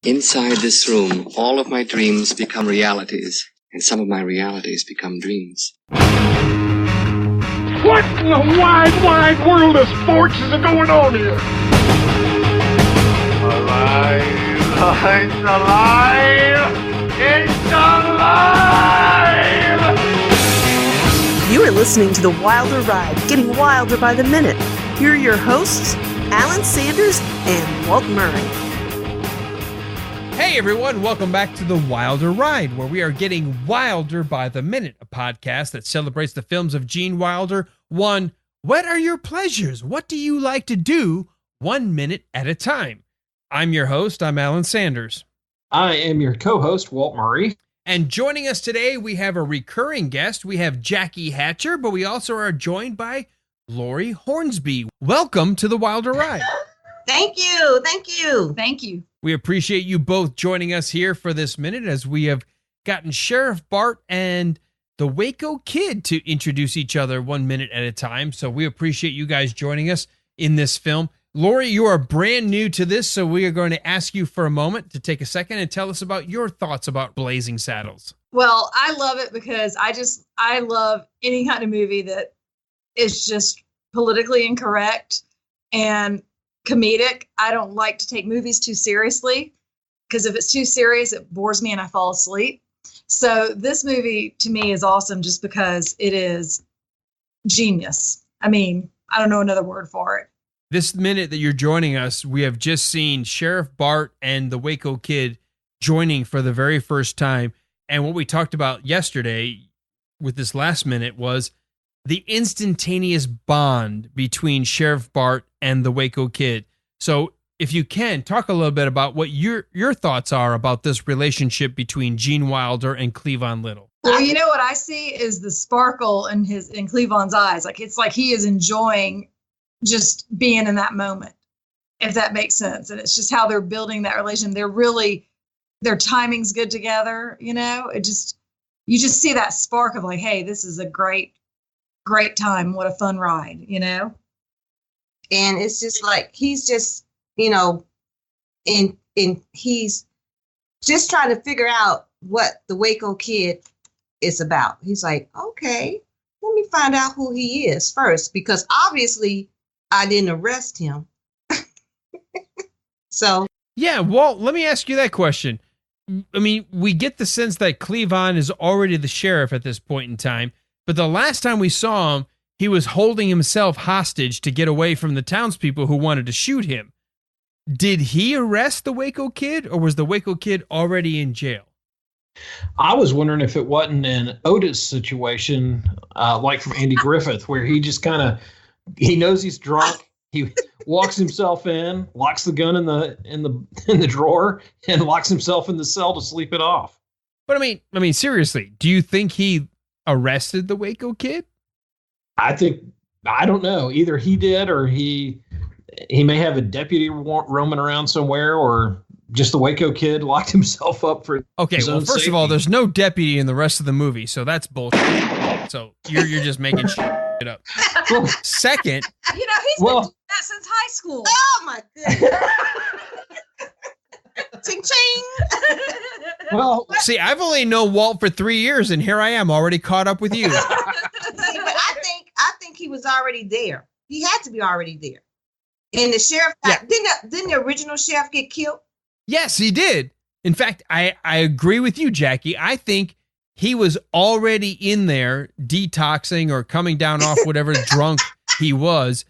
Inside this room, all of my dreams become realities, and some of my realities become dreams. What in the wide, wide world of sports is going on here? Alive! It's alive! It's alive! You are listening to The Wilder Ride, getting wilder by the minute. Here are your hosts, Alan Sanders and Walt Murray. Hey everyone, welcome back to The Wilder Ride, where we are getting wilder by the minute, a podcast that celebrates the films of Gene Wilder. What are your pleasures? What do you like to do 1 minute at a time? I'm your host, I'm Alan Sanders. I am your co-host, Walt Murray. And joining us today, we have a recurring guest. We have Jackie Hatcher, but we also are joined by Lorie Horsby. Welcome to The Wilder Ride. Thank you. We appreciate you both joining us here for this minute as we have gotten Sheriff Bart and the Waco Kid to introduce each other 1 minute at a time. So we appreciate you guys joining us in this film. Lorie, you are brand new to this, so we are going to ask you for a moment to take a second and tell us about your thoughts about Blazing Saddles. Well, I love it because I love any kind of movie that is just politically incorrect and comedic. I don't like to take movies too seriously because if it's too serious, it bores me and I fall asleep. So this movie to me is awesome just because it is genius. I mean, I don't know another word for it. This minute that you're joining us, we have just seen Sheriff Bart and the Waco Kid joining for the very first time. And what we talked about yesterday with this last minute was the instantaneous bond between Sheriff Bart and the Waco Kid. So if you can, talk a little bit about what your thoughts are about this relationship between Gene Wilder and Cleavon Little. Well, you know what I see is the sparkle in Cleavon's eyes. Like it's like he is enjoying just being in that moment, if that makes sense. And it's just how they're building that relation. Their timing's good together, you know? You just see that spark of like, hey, this is a great time. What a fun ride, you know? And it's just like, he's just, you know, and he's just trying to figure out what the Waco Kid is about. He's like, okay, let me find out who he is first, because obviously I didn't arrest him. So. Yeah, Walt, let me ask you that question. I mean, we get the sense that Cleavon is already the sheriff at this point in time. But the last time we saw him, he was holding himself hostage to get away from the townspeople who wanted to shoot him. Did he arrest the Waco Kid, or was the Waco Kid already in jail? I was wondering if it wasn't an Otis situation, like from Andy Griffith, where he just he knows he's drunk. He walks himself in, locks the gun in the drawer, and locks himself in the cell to sleep it off. But I mean, seriously, do you think he arrested the Waco Kid? I don't know. Either he did, or he may have a deputy roaming around somewhere, or just the Waco Kid locked himself up for. Okay, well, first of all, there's no deputy in the rest of the movie, so that's bullshit. So you're just making shit up. Second, you know, he's been doing that since high school. Oh my goodness. Ching ching. Well, see, I've only known Walt for 3 years, and here I am already caught up with you. See, but I think he was already there. He had to be already there. And the sheriff, didn't the original sheriff get killed? Yes, he did. In fact, I agree with you, Jackie. I think he was already in there detoxing or coming down off whatever drunk he was.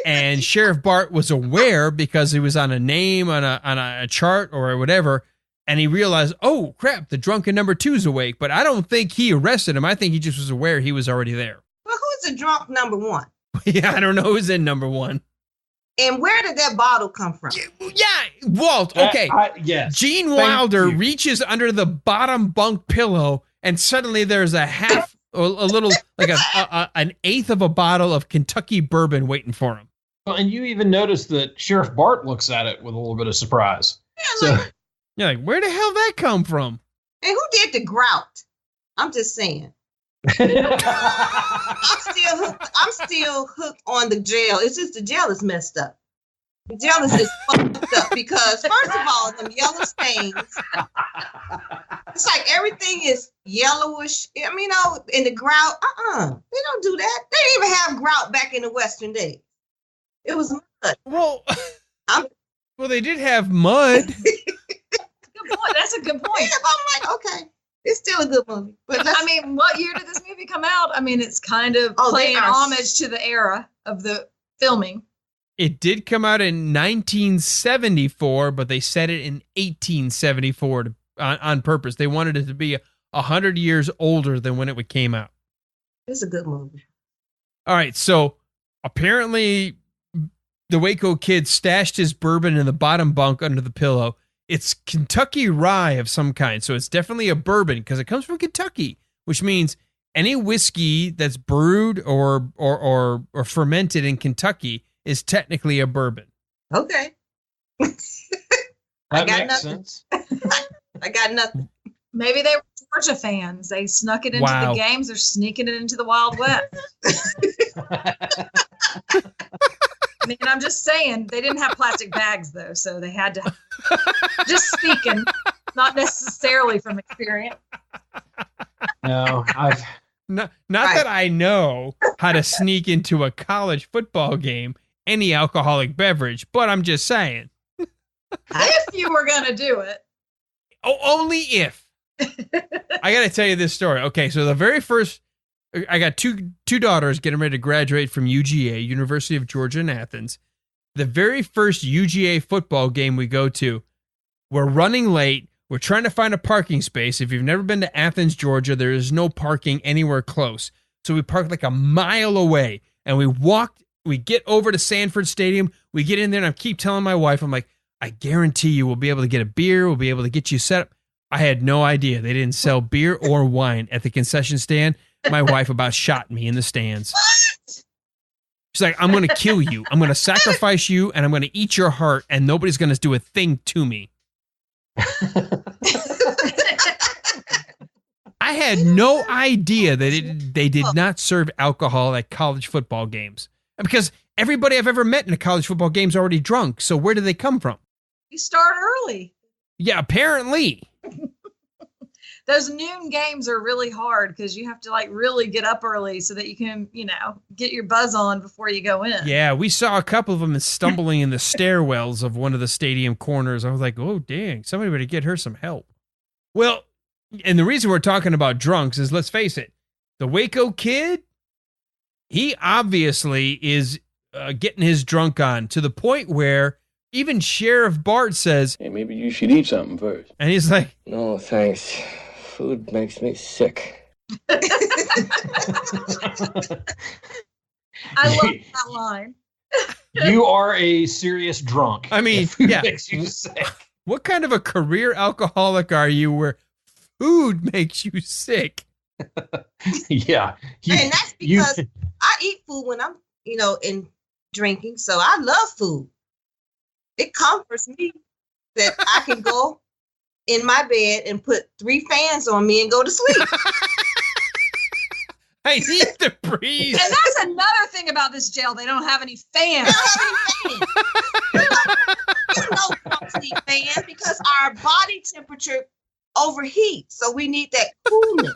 And Sheriff Bart was aware because he was on a name on a chart or whatever. And he realized, oh, crap, the drunken number 2's awake. But I don't think he arrested him. I think he just was aware he was already there. Well, who's the drunk number 1? Yeah, I don't know who's in number 1. And where did that bottle come from? Yeah, Walt, okay. Yes. Gene Wilder reaches under the bottom bunk pillow, and suddenly there's a little, like an eighth of a bottle of Kentucky bourbon waiting for him. Well, and you even notice that Sheriff Bart looks at it with a little bit of surprise. Yeah, You're like, where the hell that come from? And who did the grout? I'm just saying. I'm still hooked on the jail. It's just the jail is messed up. Jealous is fucked up because first of all, them yellow stains. It's like everything is yellowish. I mean, in the grout. They don't do that. They didn't even have grout back in the Western days. It was mud. Well, they did have mud. Good point. That's a good point. Yeah, I'm like, okay, it's still a good movie. But I mean, what year did this movie come out? I mean, it's kind of playing homage to the era of the filming. It did come out in 1974, but they set it in 1874 on purpose. They wanted it to be 100 years older than when it came out. It's a good movie. All right, so apparently the Waco kid stashed his bourbon in the bottom bunk under the pillow. It's Kentucky rye of some kind, so it's definitely a bourbon because it comes from Kentucky, which means any whiskey that's brewed or fermented in Kentucky is technically a bourbon. Okay. That makes sense. I got nothing. Maybe they were Georgia fans. They snuck it into the games. They're sneaking it into the Wild West. I mean, I'm just saying, they didn't have plastic bags, though, so they had to. Just speaking, not necessarily from experience. No, Not that I know how to sneak into a college football game any alcoholic beverage, but I'm just saying. If you were going to do it. Oh, only if. I got to tell you this story. Okay, so the very first, I got two daughters getting ready to graduate from UGA, University of Georgia in Athens. The very first UGA football game we go to, we're running late. We're trying to find a parking space. If you've never been to Athens, Georgia, there is no parking anywhere close. So we parked like a mile away, and we get over to Sanford Stadium. We get in there, and I keep telling my wife, I'm like, I guarantee you we'll be able to get a beer. We'll be able to get you set up. I had no idea they didn't sell beer or wine at the concession stand. My wife about shot me in the stands. What? She's like, I'm going to kill you. I'm going to sacrifice you, and I'm going to eat your heart, and nobody's going to do a thing to me. I had no idea that they did not serve alcohol at college football games. Because everybody I've ever met in a college football game is already drunk. So where do they come from? You start early. Yeah, apparently. Those noon games are really hard because you have to really get up early so that you can, get your buzz on before you go in. Yeah, we saw a couple of them stumbling in the stairwells of one of the stadium corners. I was like, oh, dang, somebody better get her some help. Well, and the reason we're talking about drunks is, let's face it, the Waco kid, he obviously is getting his drunk on to the point where even Sheriff Bart says, hey, maybe you should eat something first. And he's like, no, thanks. Food makes me sick. I love that line. You are a serious drunk. I mean, food makes you sick. What kind of a career alcoholic are you where food makes you sick? Yeah. And that's because I eat food when I'm, in drinking. So I love food. It comforts me that I can go in my bed and put 3 fans on me and go to sleep. I need to breathe. And that's another thing about this jail. They don't have any fans. You don't need fans because our body temperature overheats. So we need that cooling.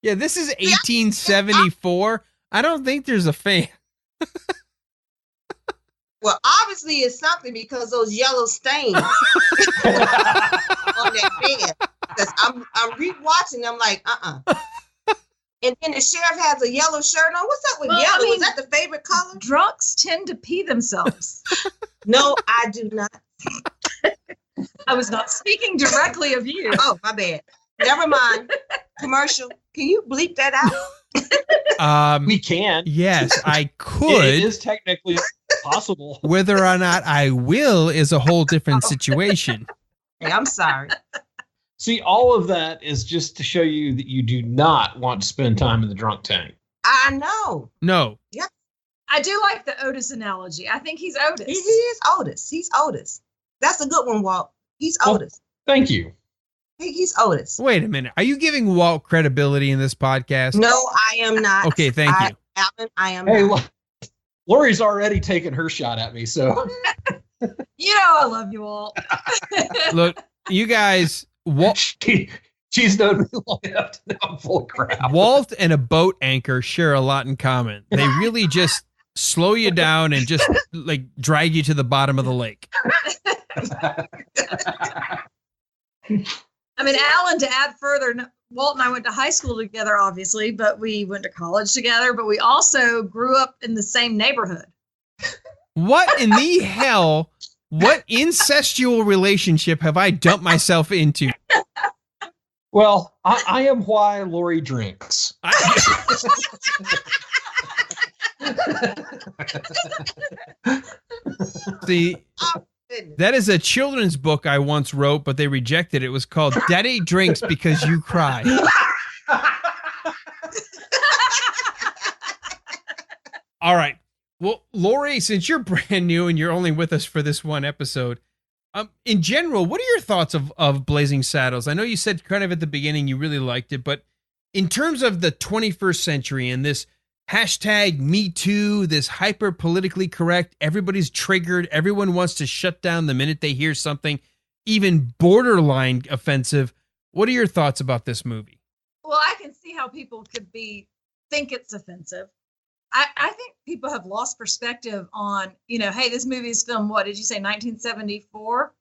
Yeah, this is 1874. I don't think there's a fan. Well, obviously it's something because those yellow stains on that bed. Because I'm rewatching. I'm like, And then the sheriff has a yellow shirt on. What's up with yellow? Is that the favorite color? Drunks tend to pee themselves. No, I do not. I was not speaking directly of you. Oh, my bad. Never mind. Commercial. Can you bleep that out? We can. Yes, I could. It is technically possible. Whether or not I will is a whole different situation. Hey, I'm sorry. See, all of that is just to show you that you do not want to spend time in the drunk tank. I know. No. Yeah. I do like the Otis analogy. I think he's Otis. He is Otis. He's Otis. That's a good one, Walt. He's Otis. Thank you. He's Otis. Wait a minute. Are you giving Walt credibility in this podcast? No, I am not. Okay, thank you. Alan, I am Hey, not. Lori's already taken her shot at me, so. You know I love you all. Look, you guys, She's known me long enough to know I'm full of crap. Walt and a boat anchor share a lot in common. They really just slow you down and just like drag you to the bottom of the lake. I mean, Alan, to add further, Walt and I went to high school together, obviously, but we went to college together, but we also grew up in the same neighborhood. What in the hell, what incestual relationship have I dumped myself into? Well, I am why Lorie drinks. See, that is a children's book I once wrote, but they rejected it. It was called Daddy Drinks Because You Cry. All right. Well, Lorie, since you're brand new and you're only with us for this one episode, in general, what are your thoughts of Blazing Saddles? I know you said kind of at the beginning you really liked it, but in terms of the 21st century and this hashtag Me Too, this hyper politically correct, everybody's triggered, everyone wants to shut down the minute they hear something even borderline offensive. What are your thoughts about this movie? Well, I can see how people could think it's offensive. I think people have lost perspective on, hey, this movie is filmed, what did you say, 1974?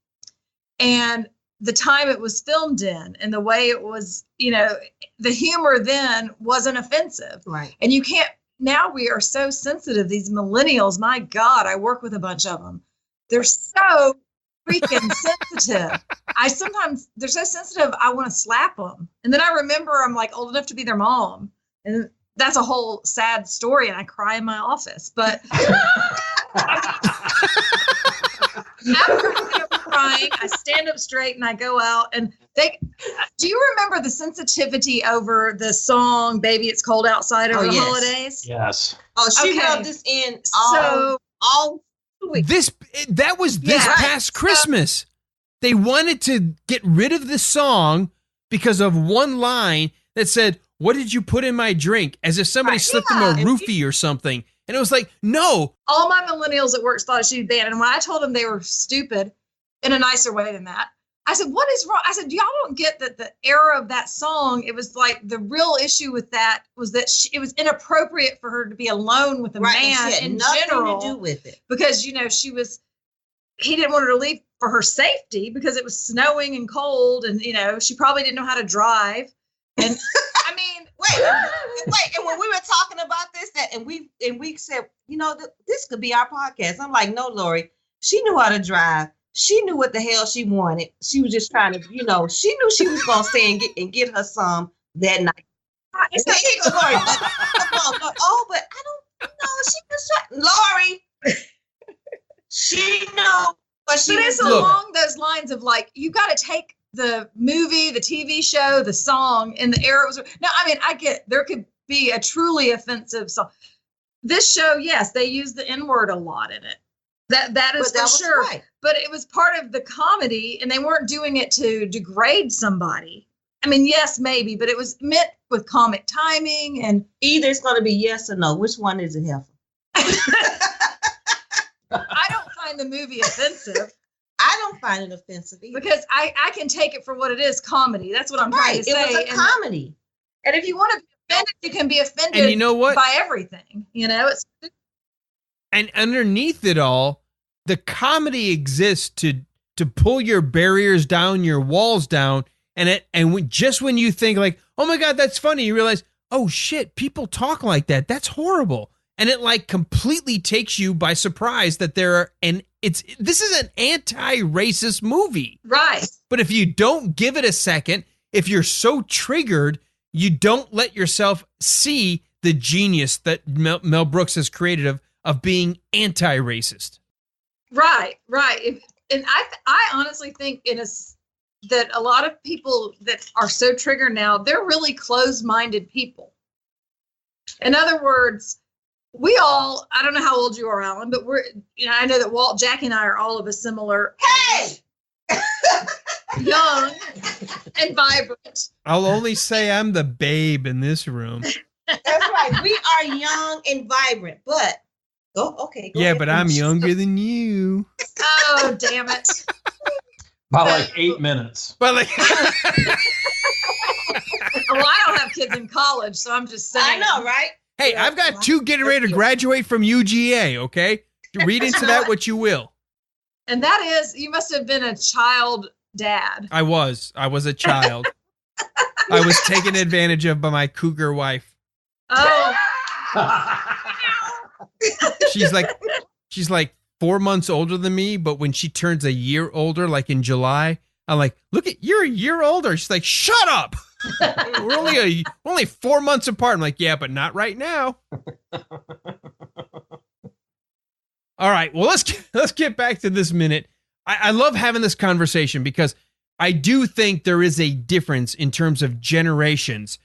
And the time it was filmed in and the way it was, the humor then wasn't offensive. Right. And you can't, now we are so sensitive, these millennials, my God, I work with a bunch of them. They're so freaking sensitive. They're so sensitive, I want to slap them. And then I remember I'm like old enough to be their mom. And that's a whole sad story, and I cry in my office. But after I'm crying, I stand up straight and I go out. And do you remember the sensitivity over the song "Baby It's Cold Outside" over the holidays? Yes. Oh, she wrote this in all 2 weeks. That was this past Christmas. They wanted to get rid of the song because of one line that said, "What did you put in my drink?" As if somebody slipped them a roofie or something. And it was like, no. All my millennials at work thought it should be banned. And when I told them they were stupid in a nicer way than that, I said, what is wrong? I said, y'all don't get that the era of that song, it was like the real issue with that was that it was inappropriate for her to be alone with a man in general. To do with it. Because, he didn't want her to leave for her safety because it was snowing and cold and, she probably didn't know how to drive. And I mean, wait. And when we were talking about this, and we said, this could be our podcast. I'm like, no, Lorie, she knew how to drive. She knew what the hell she wanted. She was just trying to, she knew she was going to stay and get her some that night. It's like, Lorie, but I don't know. She was trying, Lorie. She knew, but it's along those lines of like, you got to take the movie, the TV show, the song, and the era was. Now, I mean, I get there could be a truly offensive song. This show, yes, they use the N-word a lot in it. That is for sure. Right. But it was part of the comedy, and they weren't doing it to degrade somebody. I mean, yes, maybe, but it was meant with comic timing, and either it's going to be yes or no. Which one is it, Heifer? I don't find the movie offensive. I don't find it offensive either. Because I can take it for what it is, comedy. That's what I'm trying to say. It was a comedy. And if you want to be offended, you can be offended and you know what? By everything. And underneath it all, the comedy exists to pull your barriers down, your walls down. Just when you think like, oh my God, that's funny, you realize, oh shit, people talk like that. That's horrible. And it like completely takes you by surprise that this is an anti-racist movie. Right. But if you don't give it a second, if you're so triggered, you don't let yourself see the genius that Mel Brooks has created of being anti-racist. Right. And I honestly think that a lot of people that are so triggered now, they're really closed-minded people. In other words, we all, I don't know how old you are, Alan, but I know that Walt, Jackie, and I are all of a similar age. Young and vibrant. I'll only say I'm the babe in this room. That's right. We are young and vibrant, but Go, okay. Go Yeah, ahead, but I'm finish. younger than you. Oh, damn it. By like 8 minutes. But like, Well, I don't have kids in college, so I'm just saying. I know, right? hey, I've got two getting ready to graduate from UGA. Okay, read into that what you will. And that is, you must have been a child dad. I was a child. I was taken advantage of by my cougar wife. Oh, She's like 4 months older than me, but when she turns a year older, like in July, I'm like, look at, you're a year older. She's like, shut up. We're only 4 months apart. I'm like, yeah, but not right now. All right, well, let's get back to this minute. I love having this conversation because I do think there is a difference in terms of generations.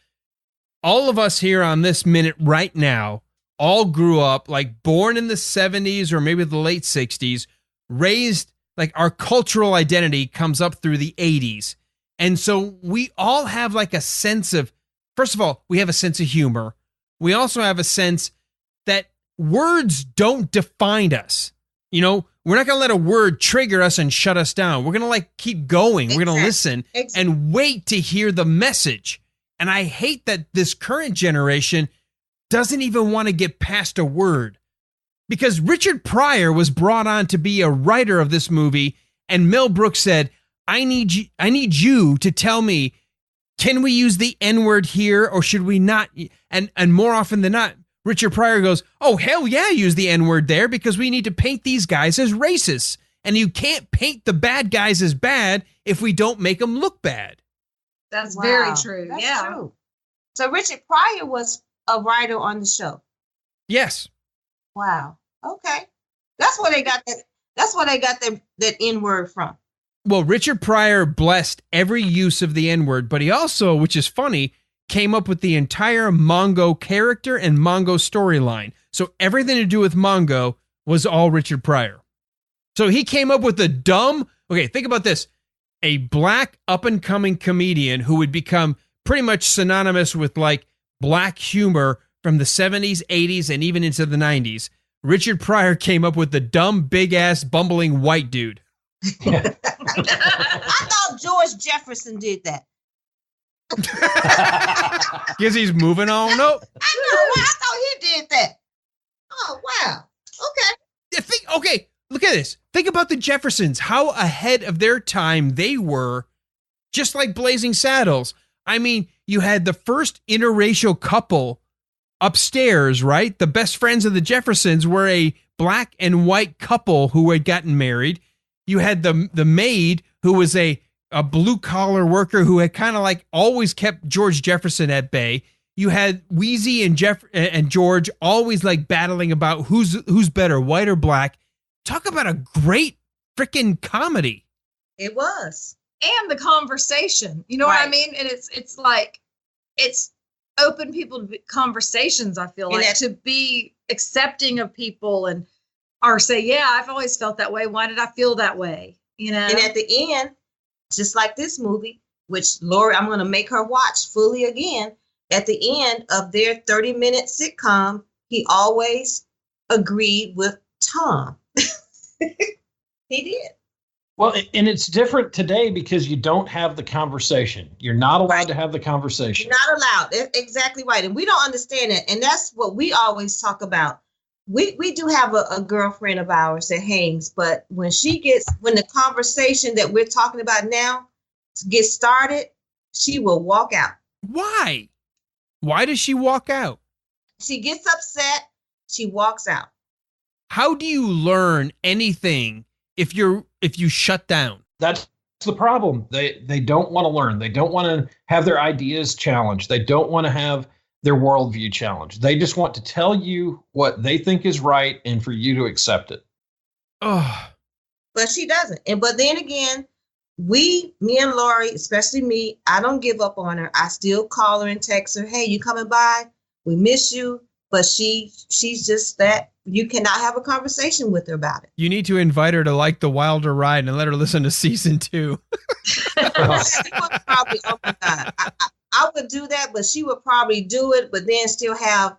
All of us here on this minute right now all grew up, like born in the 70s or maybe the late 60s, raised, like our cultural identity comes up through the 80s. And so we all have like a sense of, first of all, we have a sense of humor. We also have a sense that words don't define us. You know, we're not going to let a word trigger us and shut us down. We're going to like keep going. We're going to listen and wait to hear the message. And I hate that this current generation doesn't even want to get past a word. Because Richard Pryor was brought on to be a writer of this movie, and Mel Brooks said, I need you to tell me, can we use the N-word here or should we not? And more often than not, Richard Pryor goes, oh, hell yeah, use the N-word there because we need to paint these guys as racists. And you can't paint the bad guys as bad if we don't make them look bad. That's very true. That's true. So Richard Pryor was a writer on the show. Yes. Wow. Okay. That's where they got that. That's where they got that N-word from. Well, Richard Pryor blessed every use of the N-word, but he also, which is funny, came up with the entire Mongo character and Mongo storyline. So everything to do with Mongo was all Richard Pryor. So he came up with okay, think about this. A black up-and-coming comedian who would become pretty much synonymous with like black humor from the 70s, 80s, and even into the 90s. Richard Pryor came up with the dumb, big-ass, bumbling white dude. I thought George Jefferson did that. Guess he's moving on up. I thought he did that. Oh, wow. Okay. Okay, look at this. Think about the Jeffersons, how ahead of their time they were, just like Blazing Saddles. I mean, you had the first interracial couple upstairs, right? The best friends of the Jeffersons were a black and white couple who had gotten married. You had the maid who was a blue collar worker who had kind of like always kept George Jefferson at bay. You had Wheezy and George always like battling about who's better, white or black. Talk about a great freaking comedy. It was. And the conversation, you know what I mean? And it's like, it's open people to conversations, I feel like, to be accepting of people and, or say, yeah, I've always felt that way. Why did I feel that way? You know? And at the end, just like this movie, which Lorie, I'm going to make her watch fully again. At the end of their 30-minute sitcom, he always agreed with Tom. He did. Well, and it's different today because you don't have the conversation. You're not allowed to have the conversation. You're not allowed. That's exactly right. And we don't understand it. And that's what we always talk about. We do have a girlfriend of ours that hangs, but when the conversation that we're talking about now gets started, she will walk out. Why? Why does she walk out? She gets upset. She walks out. How do you learn anything if you shut down? That's the problem. They don't want to learn. They don't want to have their ideas challenged. They don't want to have their worldview challenged. They just want to tell you what they think is right and for you to accept it. Oh. But she doesn't. But then again, me and Lorie, especially me, I don't give up on her. I still call her and text her, hey, you coming by? We miss you. But she's just that. You cannot have a conversation with her about it. You need to invite her to like the Wilder Ride and let her listen to season 2. She would probably, oh my God. I would do that, but she would probably do it, but then still have,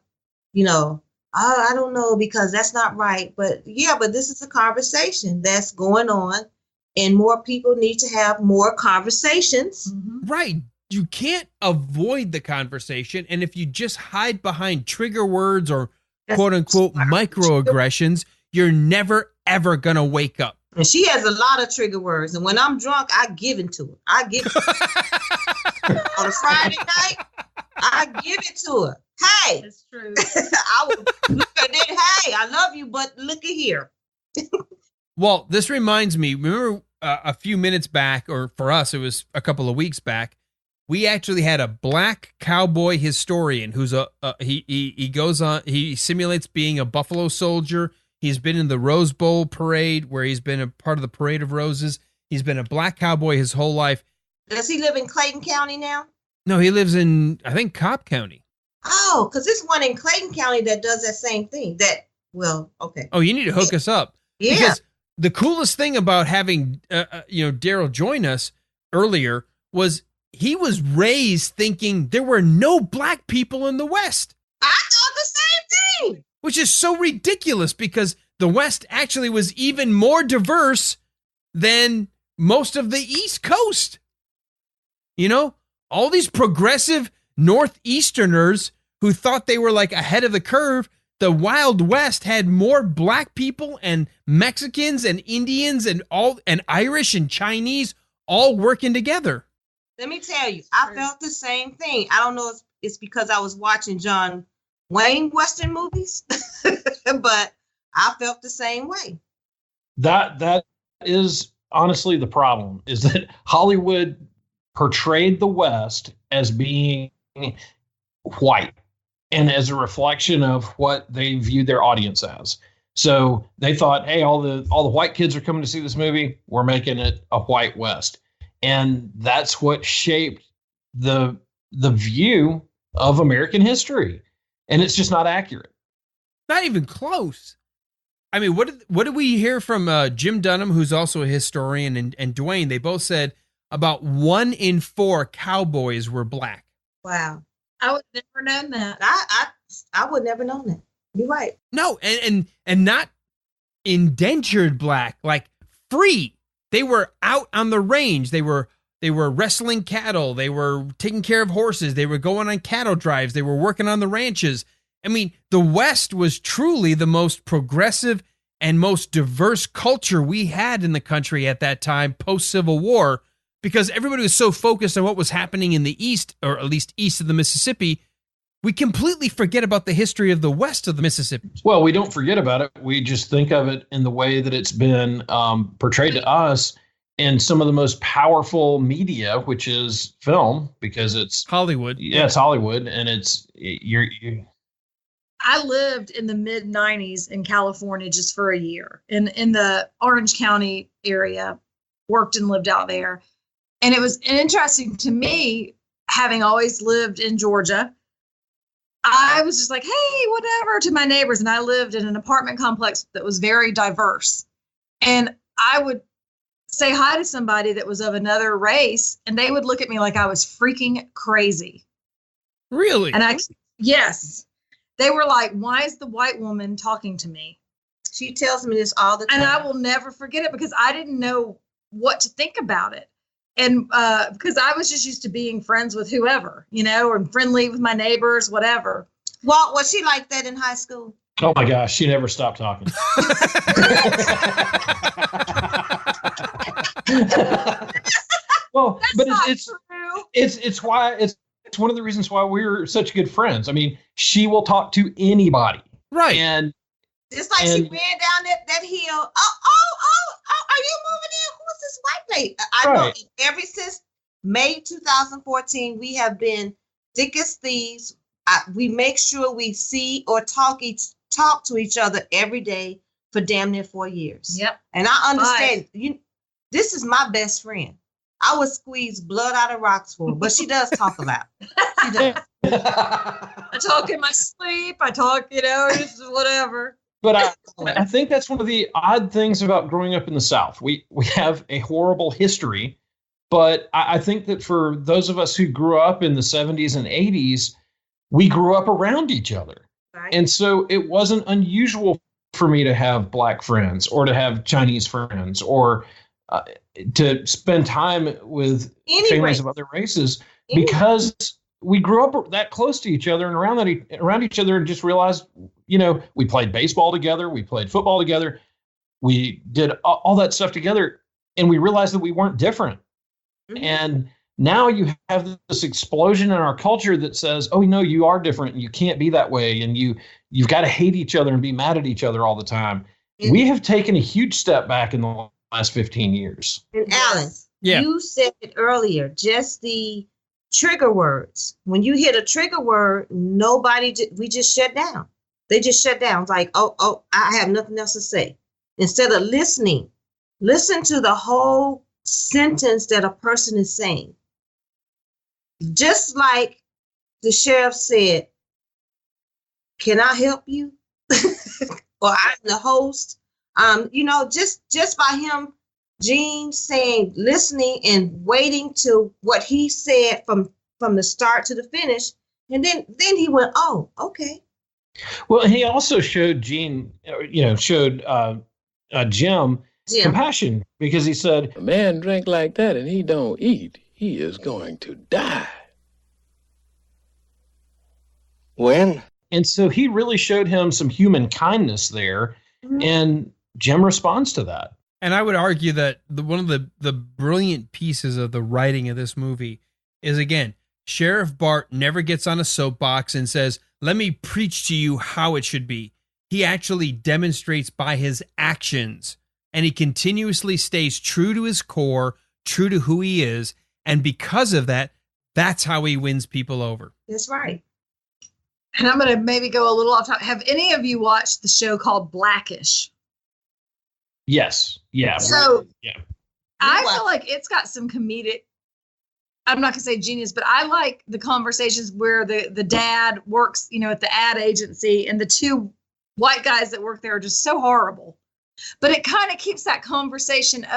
I don't know because that's not right. But yeah, but this is a conversation that's going on, and more people need to have more conversations. Right. You can't avoid the conversation. And if you just hide behind trigger words or quote unquote microaggressions, you're never, ever going to wake up. And she has a lot of trigger words. And when I'm drunk, I give it to her. I give it to her. On a Friday night, I give it to her. Hey. That's true. I would look at it. Hey, I love you, but look at here. Well, this reminds me, remember a few minutes back, or for us, it was a couple of weeks back, we actually had a black cowboy historian who's he goes on, he simulates being a Buffalo Soldier. He's been in the Rose Bowl parade where he's been a part of the Parade of Roses. He's been a black cowboy his whole life. Does he live in Clayton County now? No, he lives in, I think, Cobb County. Oh, because there's one in Clayton County that does that same thing. Okay. Oh, you need to hook us up. Yeah. Because the coolest thing about having, Daryl join us earlier was he was raised thinking there were no black people in the West. I thought the same thing. Which is so ridiculous because the West actually was even more diverse than most of the East Coast. You know, all these progressive Northeasterners who thought they were like ahead of the curve, the Wild West had more black people and Mexicans and Indians and Irish and Chinese all working together. Let me tell you, I felt the same thing. I don't know if it's because I was watching John Wayne Western movies, but I felt the same way. That is honestly the problem, is that Hollywood portrayed the West as being white and as a reflection of what they viewed their audience as. So they thought, hey, all the white kids are coming to see this movie. We're making it a white West. And that's what shaped the view of American history. And it's just not accurate. Not even close. I mean, what did we hear from Jim Dunham, who's also a historian, and Dwayne? They both said about 1 in 4 cowboys were black. Wow. I would have never known that. I would never known that. You're right. No, and not indentured black, like free. They were out on the range. They were wrestling cattle. They were taking care of horses. They were going on cattle drives. They were working on the ranches. I mean, the West was truly the most progressive and most diverse culture we had in the country at that time, post-Civil War, because everybody was so focused on what was happening in the East, or at least east of the Mississippi, we completely forget about the history of the West of the Mississippi. Well, we don't forget about it. We just think of it in the way that it's been portrayed to us in some of the most powerful media, which is film, because it's Hollywood. Yeah, it's Hollywood, and I lived in the mid 90s in California just for a year in the Orange County area, worked and lived out there. And it was interesting to me, having always lived in Georgia. I was just like, hey, whatever, to my neighbors. And I lived in an apartment complex that was very diverse. And I would say hi to somebody that was of another race, and they would look at me like I was freaking crazy. Really? And yes. They were like, why is the white woman talking to me? She tells me this all the time. And I will never forget it because I didn't know what to think about it. And because I was just used to being friends with whoever, or friendly with my neighbors, whatever. Well, was she like that in high school? Oh my gosh, she never stopped talking. Well, but it's why it's one of the reasons why we're such good friends. I mean, she will talk to anybody. Right. And it's like she ran down that hill. Oh, are you moving in? Who is this white lady? I know ever since May 2014, we have been thick as thieves. We make sure we see or talk to each other every day for damn near 4 years. Yep. And I understand this is my best friend. I would squeeze blood out of rocks for her, but she does talk a lot. She does. I talk in my sleep. I talk, just whatever. But I think that's one of the odd things about growing up in the South. We have a horrible history, but I think that for those of us who grew up in the 70s and 80s, we grew up around each other. Right. And so it wasn't unusual for me to have black friends or to have Chinese friends or to spend time with families of other races because we grew up that close to each other and around each other and just realized, we played baseball together. We played football together. We did all that stuff together and we realized that we weren't different. Mm-hmm. And now you have this explosion in our culture that says, oh, no, you are different and you can't be that way. And you've got to hate each other and be mad at each other all the time. Mm-hmm. We have taken a huge step back in the last 15 years. And Alan, you said it earlier, just the trigger words. When you hit a trigger word, we just shut down. They just shut down. It's like, oh, I have nothing else to say. Instead of listening, listen to the whole sentence that a person is saying. Just like the sheriff said, can I help you? Or I'm the host. Just by him, Gene saying, listening and waiting to what he said from the start to the finish. And then he went, oh, okay. Well, he also showed Jim compassion because he said, a man drink like that and he don't eat, he is going to die. When? And so he really showed him some human kindness there. Mm-hmm. And Jim responds to that. And I would argue that one of the brilliant pieces of the writing of this movie is, again, Sheriff Bart never gets on a soapbox and says, let me preach to you how it should be. He actually demonstrates by his actions, and he continuously stays true to his core, true to who he is. And because of that, that's how he wins people over. That's right. And I'm going to maybe go a little off topic. Have any of you watched the show called Blackish? Yes. Yeah. So yeah. I feel like it's got some comedic, I'm not going to say genius, but I like the conversations where the dad works, at the ad agency, and the two white guys that work there are just so horrible. But it kind of keeps that conversation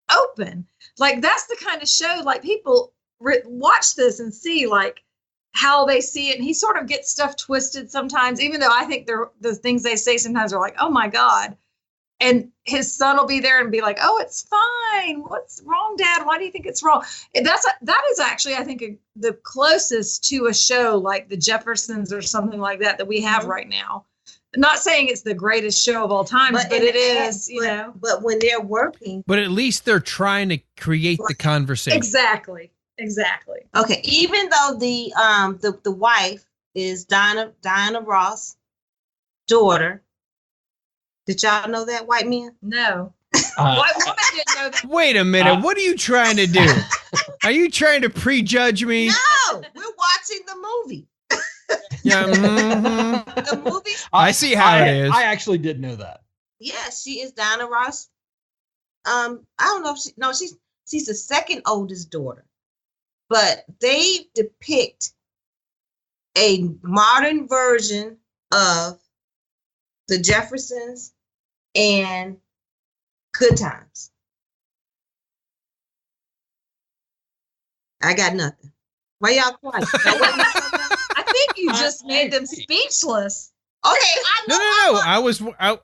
open. Like, that's the kind of show, like, people watch this and see, like, how they see it. And he sort of gets stuff twisted sometimes, even though I think the things they say sometimes are like, oh, my God. And his son will be there and be like, oh, it's fine. What's wrong, Dad? Why do you think it's wrong? That is actually, I think, the closest to a show like The Jeffersons or something like that we have right now. Not saying it's the greatest show of all time, but it is, But when they're working. But at least they're trying to create the conversation. Exactly. Okay. Even though the wife is Diana Ross' daughter. Did y'all know that, white men? No. White woman didn't know that. Wait a minute. What are you trying to do? Are you trying to prejudge me? No, we're watching the movie. Yeah. Mm-hmm. The movie. I see how it is. I actually did know that. Yeah, she is Diana Ross. I don't know if she's the second oldest daughter. But they depict a modern version of the Jeffersons and Good Times. I got nothing. Why y'all quiet? I think you just made them speechless. Okay, I know. No.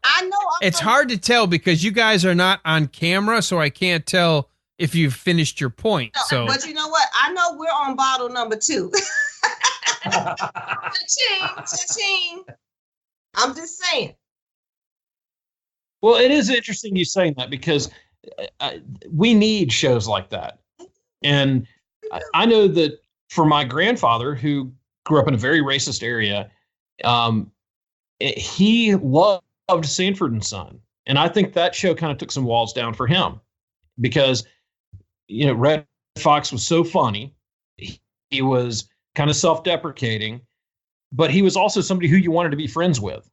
I know. It's hard to tell because you guys are not on camera, so I can't tell if you've finished your point. So, but you know what? I know we're on bottle number 2. Cha-ching. I'm just saying. Well, it is interesting you saying that because we need shows like that. And I know that for my grandfather, who grew up in a very racist area, he loved Sanford and Son. And I think that show kind of took some walls down for him because, Red Fox was so funny. He was kind of self-deprecating, but he was also somebody who you wanted to be friends with.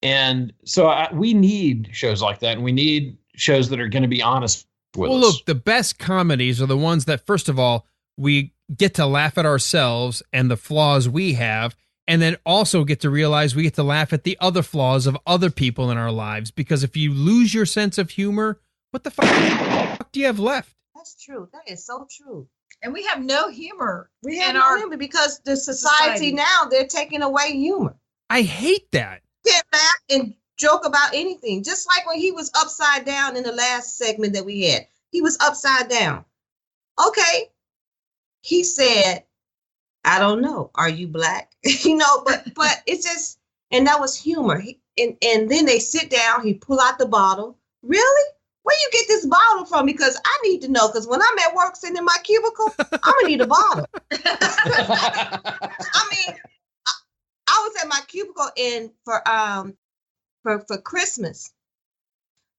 And so we need shows like that, and we need shows that are going to be honest with us. Well, look, the best comedies are the ones that, first of all, we get to laugh at ourselves and the flaws we have, and then also get to realize we get to laugh at the other flaws of other people in our lives. Because if you lose your sense of humor, what the fuck do you have left? That's true. That is so true. And we have no humor. We have no humor because the society now, they're taking away humor. I hate that. Can't laugh and joke about anything. Just like when he was upside down in the last segment that we had. He was upside down. Okay. He said, I don't know. Are you black? But it's just, and that was humor. And then they sit down, he pull out the bottle. Really? Where you get this bottle from? Because I need to know. Because when I'm at work sitting in my cubicle, I'm gonna need a bottle. I mean, I was at my cubicle and for Christmas.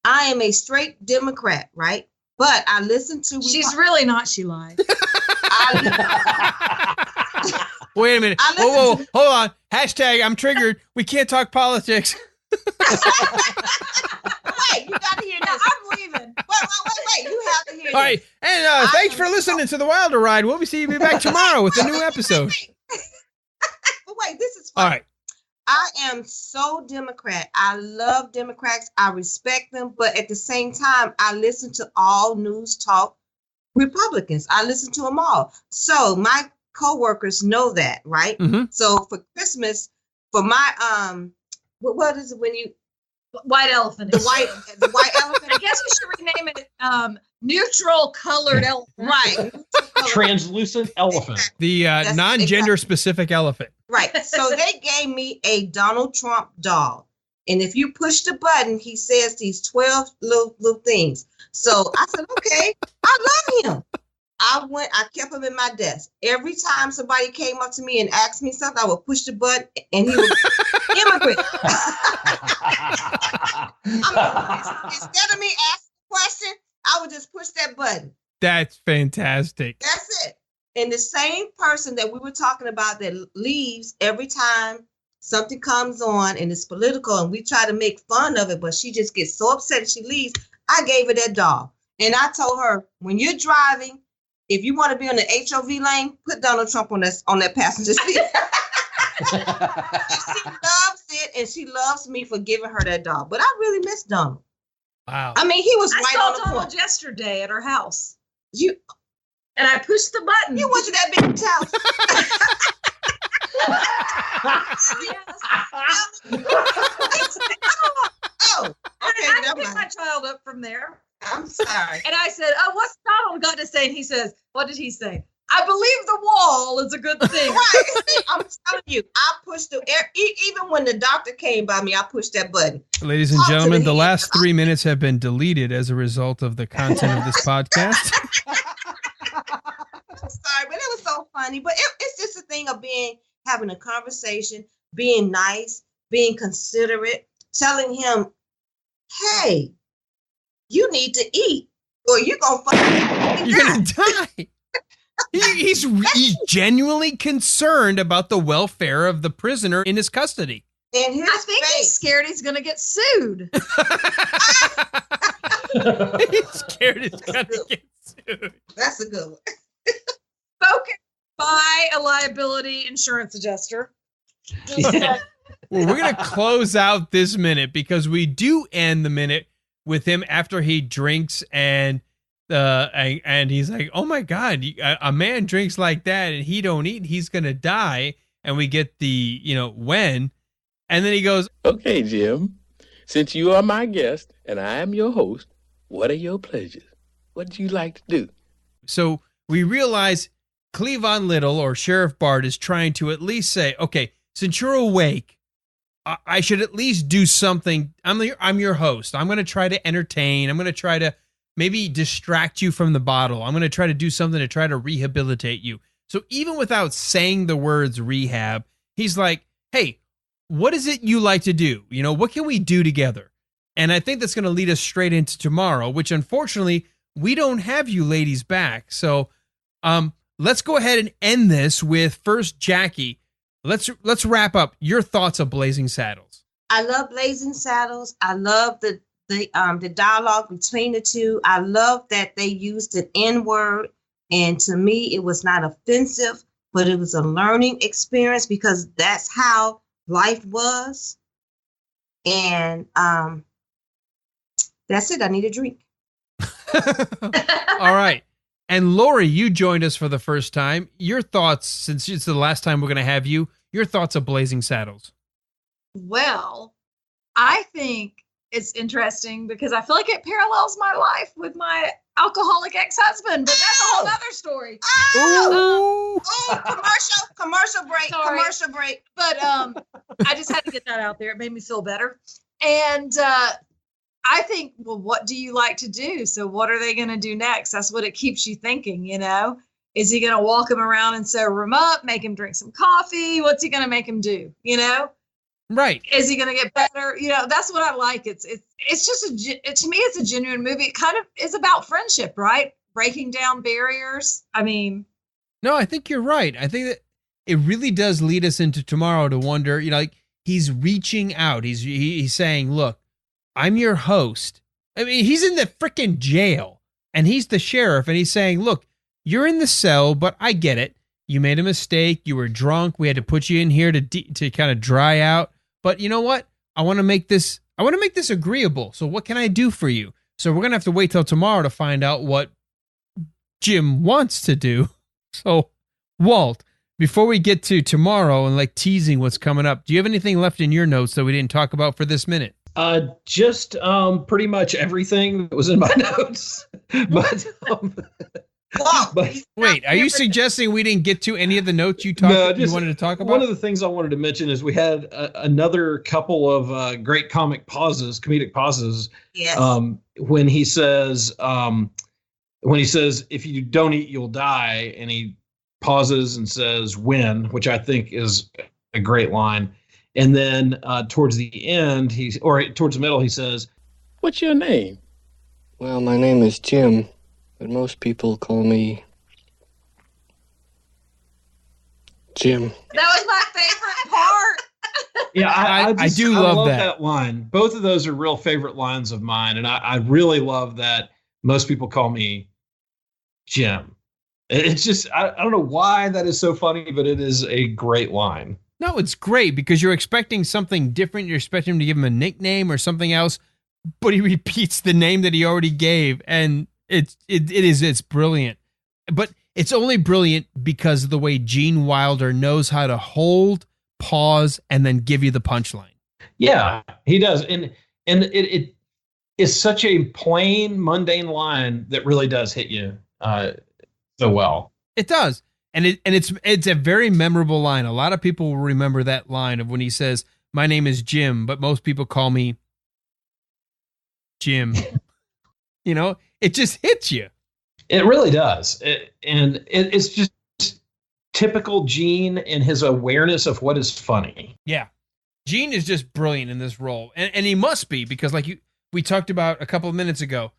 I am a straight Democrat, right? But I listen to. She's really not. She lied. Wait a minute. Whoa, hold on. Hashtag I'm triggered. We can't talk politics. Wait, you gotta hear this. I'm leaving. Wait. You have to hear this. All right. And thanks for listening to The Wilder Ride. We'll see you back tomorrow with a new episode. But wait, this is fun. All right. I am so Democrat. I love Democrats. I respect them. But at the same time, I listen to all news talk Republicans. I listen to them all. So my coworkers know that, right? Mm-hmm. So for Christmas, for my what is it when you white elephant? The white elephant. I guess we should rename it neutral colored elephant. Right. Translucent elephant. The non-gender specific elephant. Right. So they gave me a Donald Trump doll. And if you push the button, he says these 12 little things. So I said, okay, I love him. I kept him in my desk. Every time somebody came up to me and asked me something, I would push the button and he would immigrant. Instead of me asking a question, I would just push that button. That's fantastic. That's it. And the same person that we were talking about that leaves every time something comes on and it's political and we try to make fun of it, but she just gets so upset and she leaves. I gave her that doll. And I told her, when you're driving, if you want to be on the HOV lane, put Donald Trump on that passenger seat. She loves it, and she loves me for giving her that doll. But I really miss Donald. Wow. I mean, he was right on the Donald point. yesterday at her house. And I pushed the button. You went to that bitch's house. Oh, okay. I picked my child up from there. I'm sorry. And I said, "Oh, what's Donald got to say?" And he says, "What did he say? I believe the wall is a good thing." Right. I'm telling you, I pushed even when the doctor came by me, I pushed that button. Ladies and gentlemen, the last 3 minutes have been deleted as a result of the content of this podcast. I'm sorry, but it was so funny. But it's just a thing of having a conversation, being nice, being considerate, telling him, hey, you need to eat or you're going to die. He's genuinely concerned about the welfare of the prisoner in his custody. And I think he's scared he's going to get sued. He's scared he's going to get sued. That's a good one. Spoken by a liability insurance adjuster. Well, we're going to close out this minute because we do end the minute with him after he drinks and he's like, oh my God, a man drinks like that and he don't eat, he's going to die. And we get the, when. And then he goes, okay, Jim, since you are my guest and I am your host, what are your pleasures? What do you like to do? So we realize Cleavon Little or Sheriff Bart is trying to at least say, okay, since you're awake, I should at least do something. I'm your host. I'm going to try to entertain. I'm going to try to maybe distract you from the bottle. I'm going to try to do something to try to rehabilitate you. So even without saying the words rehab, he's like, hey, what is it you like to do? What can we do together? And I think that's going to lead us straight into tomorrow, which unfortunately we don't have you ladies back. So let's go ahead and end this with first Jackie. Let's wrap up your thoughts of Blazing Saddles. I love Blazing Saddles. I love the dialogue between the two. I love that they used an N-word, and to me, it was not offensive, but it was a learning experience because that's how life was. And that's it. I need a drink. All right. And Lorie, you joined us for the first time. Your thoughts, since it's the last time we're going to have you, your thoughts of Blazing Saddles. Well, I think it's interesting because I feel like it parallels my life with my alcoholic ex-husband, but that's a whole other story. Oh, commercial break, Sorry. commercial break. But I just had to get that out there. It made me feel better. And I think, well, what do you like to do? So what are they going to do next? That's what it keeps you thinking, you know? Is he going to walk him around and sober him up, make him drink some coffee? What's he going to make him do, you know? Right. Is he going to get better? You know, that's what I like. It's just to me, it's a genuine movie. It kind of is about friendship, right? Breaking down barriers. I mean, No, I think you're right. I think that it really does lead us into tomorrow to wonder, you know, like he's reaching out. He's saying, look, I'm your host. I mean, he's in the freaking jail and he's the sheriff and he's saying, look, you're in the cell, but I get it. You made a mistake. You were drunk. We had to put you in here to kind of dry out. But you know what? I want to make this agreeable. So what can I do for you? So we're going to have to wait till tomorrow to find out what Jim wants to do. So Walt, before we get to tomorrow and like teasing what's coming up, do you have anything left in your notes that we didn't talk about for this minute? Just pretty much everything that was in my notes. But wait, are you suggesting we didn't get to any of the notes you wanted to talk about? One of the things I wanted to mention is we had another couple of great comedic pauses. Yes. When he says, if you don't eat, you'll die, and he pauses and says, when, which I think is a great line. And then towards the end, towards the middle, he says, What's your name? Well, my name is Jim, but most people call me Jim. that was my favorite part. Yeah, I do love that line. Both of those are real favorite lines of mine, and I really love that most people call me Jim. It's just I don't know why that is so funny, but it is a great line. No, it's great because you're expecting something different. You're expecting him to give him a nickname or something else, but he repeats the name that he already gave, and it's brilliant. But it's only brilliant because of the way Gene Wilder knows how to hold, pause, and then give you the punchline. Yeah, he does, and it is such a plain, mundane line that really does hit you so well. It does. And it's a very memorable line. A lot of people will remember that line of when he says, my name is Jim, but most people call me Jim. You know, it just hits you. It really does. It's just typical Gene and his awareness of what is funny. Yeah. Gene is just brilliant in this role. And he must be, because like we talked about a couple of minutes ago,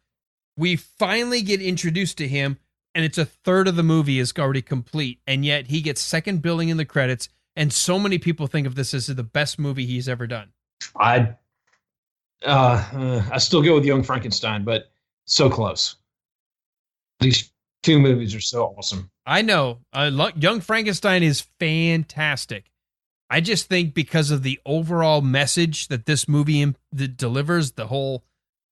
we finally get introduced to him. And it's a third of the movie is already complete. And yet he gets second billing in the credits. And so many people think of this as the best movie he's ever done. I still go with Young Frankenstein, but so close. These two movies are so awesome. I know. Young Frankenstein is fantastic. I just think because of the overall message that this movie delivers, the whole,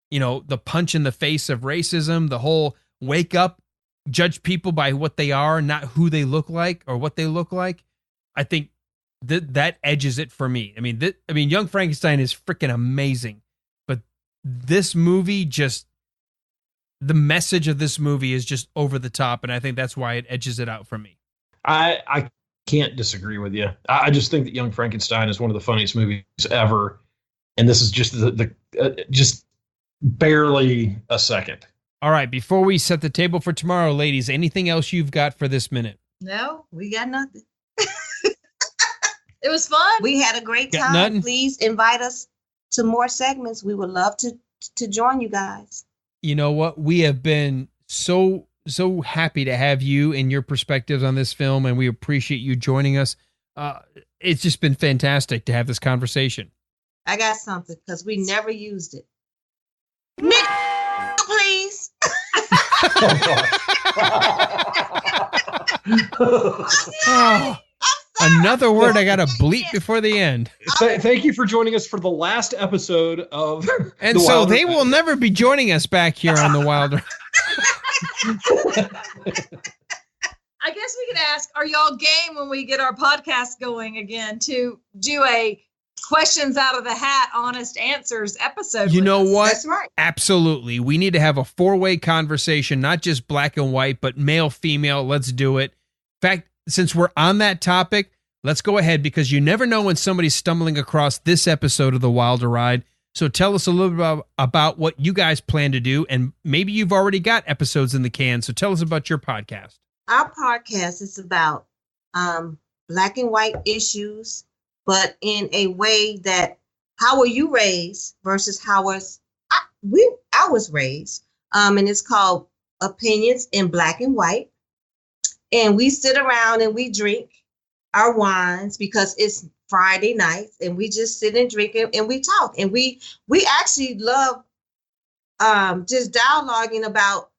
you know, the punch in the face of racism, the whole wake up, judge people by what they are, not who they look like or what they look like. I think that edges it for me. I mean, Young Frankenstein is freaking amazing, but this movie the message of this movie is just over the top, and I think that's why it edges it out for me. I can't disagree with you. I just think that Young Frankenstein is one of the funniest movies ever, and this is just just barely a second. All right, before we set the table for tomorrow, ladies, anything else you've got for this minute? No, we got nothing. It was fun. We had a great Got time. nothing? Please invite us to more segments. We would love to join you guys. You know what? We have been so happy to have you and your perspectives on this film, and we appreciate you joining us. It's just been fantastic to have this conversation. I got something because we never used it. Nick, please. Oh, another word I got to bleep before the end. Thank you for joining us for the last episode of And The so Wilder they will never be joining us back here on the Wilder. I guess we could ask, are y'all game when we get our podcast going again to do a questions out of the hat, honest answers episode. You know what? That's right. Absolutely. We need to have a 4-way conversation, not just black and white, but male, female. Let's do it. In fact, since we're on that topic, let's go ahead, because you never know when somebody's stumbling across this episode of The Wilder Ride. So tell us a little bit about what you guys plan to do, and maybe you've already got episodes in the can. So tell us about your podcast. Our podcast is about black and white issues, but in a way that how were you raised versus how I was raised. And it's called Opinions in Black and White. And we sit around and we drink our wines because it's Friday nights, and we just sit and drink and we talk. And we actually love just dialoguing about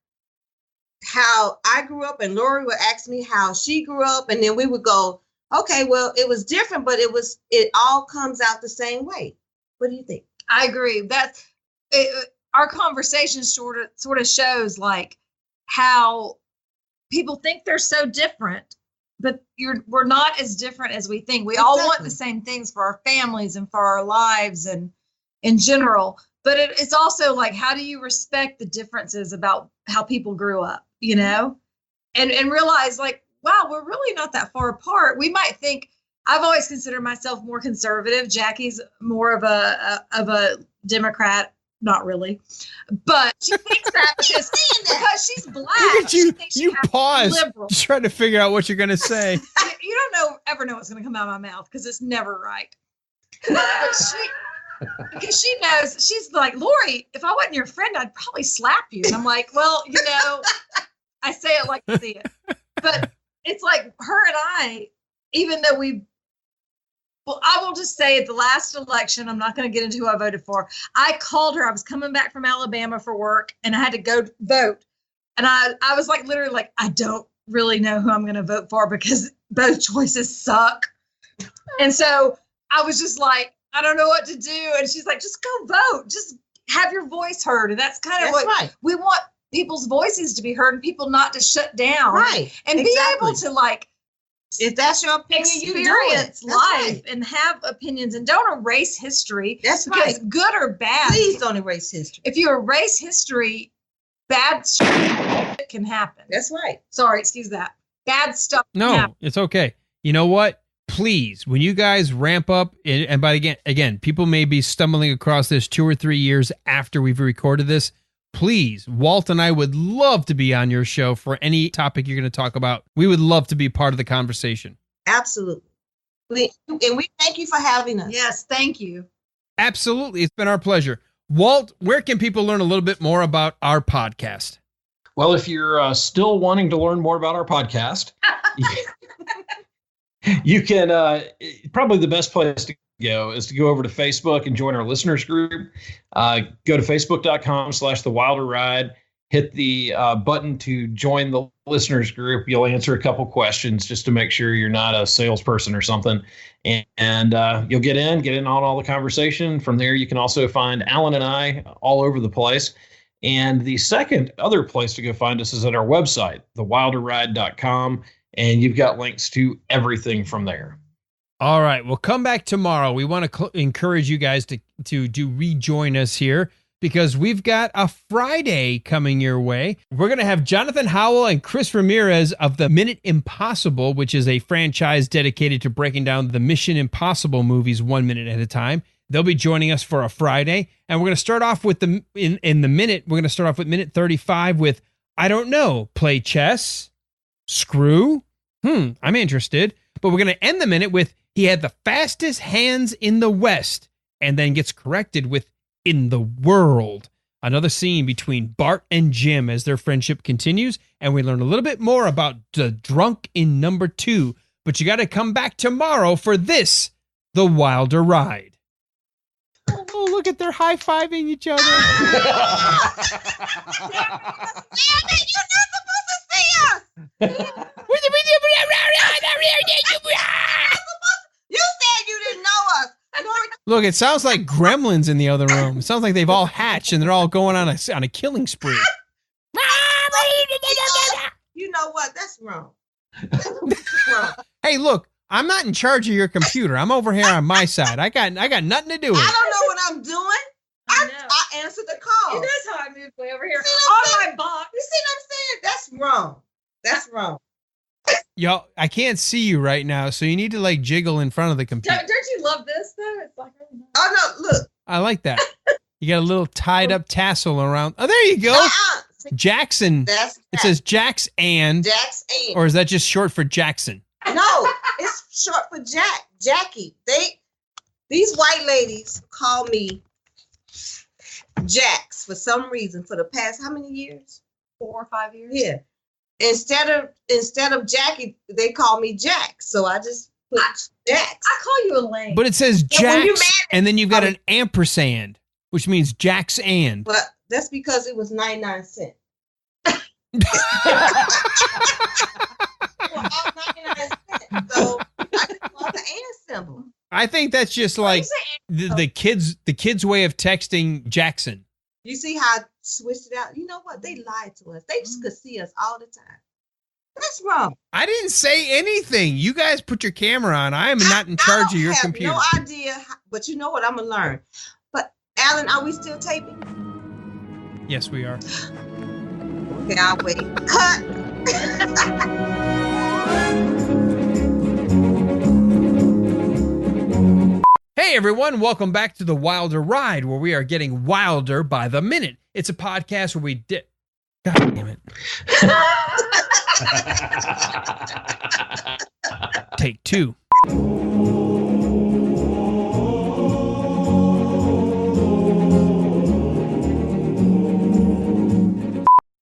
how I grew up, and Lorie would ask me how she grew up, and then we would go, okay, well, it was different, but it all comes out the same way. What do you think? I agree. That's our conversation sort of shows like how people think they're so different, but we're not as different as we think. We all want the same things for our families and for our lives and in general. But it's also like, how do you respect the differences about how people grew up, you know, and realize like, wow, we're really not that far apart. We might think, I've always considered myself more conservative. Jackie's more of a Democrat. Not really, but she thinks that because she's black. Look at you! She thinks You pause, liberal. just trying to figure out what you're going to say. You don't ever know what's going to come out of my mouth because it's never right. But because she knows, she's like, Lorie, if I wasn't your friend, I'd probably slap you. And I'm like, well, you know, I say it like I see it, but it's like her and I, even though well, I will just say at the last election, I'm not going to get into who I voted for. I called her. I was coming back from Alabama for work, and I had to go vote. And I was like, literally like, I don't really know who I'm going to vote for because both choices suck. And so I was just like, I don't know what to do. And she's like, just go vote. Just have your voice heard. And that's kind of what we want, people's voices to be heard and people not to shut down. Right. And be able to like, if that's your opinion, experience life and have opinions, and don't erase history. That's because right. Good or bad. Please don't erase history. If you erase history, bad shit can happen. That's right. Sorry, excuse that. Bad stuff. No, can happen. it's okay. You know what? Please, when you guys ramp up, and by again, people may be stumbling across this 2 or 3 years after we've recorded this. Please, Walt and I would love to be on your show for any topic you're going to talk about. We would love to be part of the conversation. Absolutely. We thank you for having us. Yes, thank you. Absolutely. It's been our pleasure. Walt, where can people learn a little bit more about our podcast? Well, if you're still wanting to learn more about our podcast, you can probably the best place to go is to go over to Facebook and join our listeners group. Go to facebook.com/The Wilder Ride. Hit the button to join the listeners group. You'll answer a couple questions just to make sure you're not a salesperson or something. And you'll get in on all the conversation. From there, you can also find Alan and I all over the place. And the other place to go find us is at our website, thewilderride.com. And you've got links to everything from there. All right. We'll come back tomorrow. We want to encourage you guys to rejoin us here because we've got a Friday coming your way. We're going to have Jonathan Howell and Chris Ramirez of the Minute Impossible, which is a franchise dedicated to breaking down the Mission Impossible movies 1 minute at a time. They'll be joining us for a Friday. And we're going to start off with in the minute. We're going to start off with minute 35 with, I don't know, play chess, screw. I'm interested. But we're going to end the minute with, he had the fastest hands in the West, and then gets corrected with in the world. Another scene between Bart and Jim as their friendship continues, and we learn a little bit more about the drunk in number 2. But you got to come back tomorrow for this, The Wilder Ride. Oh, look at they're high-fiving each other. You're not supposed to see us. You said you didn't know us. Look, it sounds like gremlins in the other room. It sounds like they've all hatched and they're all going on a killing spree. You know what? That's wrong. Hey, look, I'm not in charge of your computer. I'm over here on my side. I got nothing to do with it. I don't know what I'm doing. I answered the call. It is how I moved way over here You see on my box. You see what I'm saying? That's wrong. That's wrong. Yo, I can't see you right now, so you need to like jiggle in front of the computer. Don't you love this though? It's like, oh, no. Oh no, look. I like that. You got a little tied up tassel around. Oh, there you go. Jackson. That's It says Jax and. Jax and. Or is that just short for Jackson? No, it's short for Jackie. These white ladies call me Jax for some reason for the past how many years? 4 or 5 years. Yeah. Instead of Jackie, they call me Jax. So I just put Jax. I call you Elaine. But it says Yeah, when you're Jax, mad- and then you've got an ampersand, which means Jax and. But that's because it was 99 cents. Well, all 99 cents. So I just want the and symbol. I think that's just like the kids' way of texting Jackson. You see how I switched it out? You know what? They lied to us. They just could see us all the time. That's wrong. I didn't say anything. You guys put your camera on. I am not in charge of your computer. No idea, but you know what? I'm gonna learn. But Alan, are we still taping? Yes, we are. Okay, I'll wait. Cut. Hey everyone, welcome back to the Wilder Ride, where we are getting wilder by the minute. It's a podcast where we dip. God damn it. Take 2.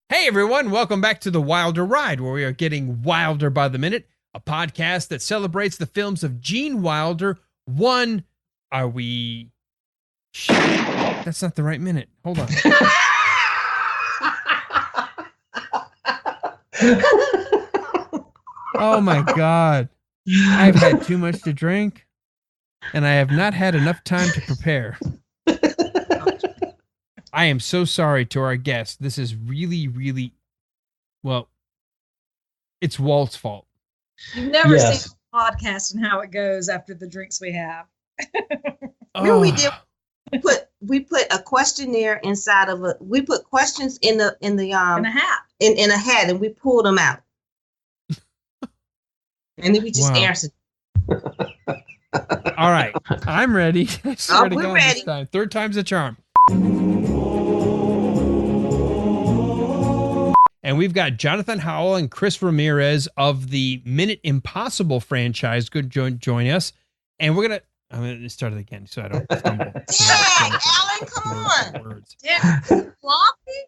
Hey everyone, welcome back to the Wilder Ride, where we are getting wilder by the minute, a podcast that celebrates the films of Gene Wilder. One, are we? Shit, that's not the right minute. Hold on. Oh my God. I've had too much to drink, and I have not had enough time to prepare. I am so sorry to our guests. This is really, really, well, it's Walt's fault. You've never seen a podcast and how it goes after the drinks we have. Remember we did. We put a questionnaire inside of a. We put questions in the In a hat. in a hat, and we pulled them out, and then we just answered. All right, I'm ready. I swear to we're God, ready. this time. Third time's a charm. And we've got Jonathan Howell and Chris Ramirez of the Minute Impossible franchise. Good join us. And I'm going to start it again so I don't stumble. Dang, Alan, come on. Yeah. Floppy?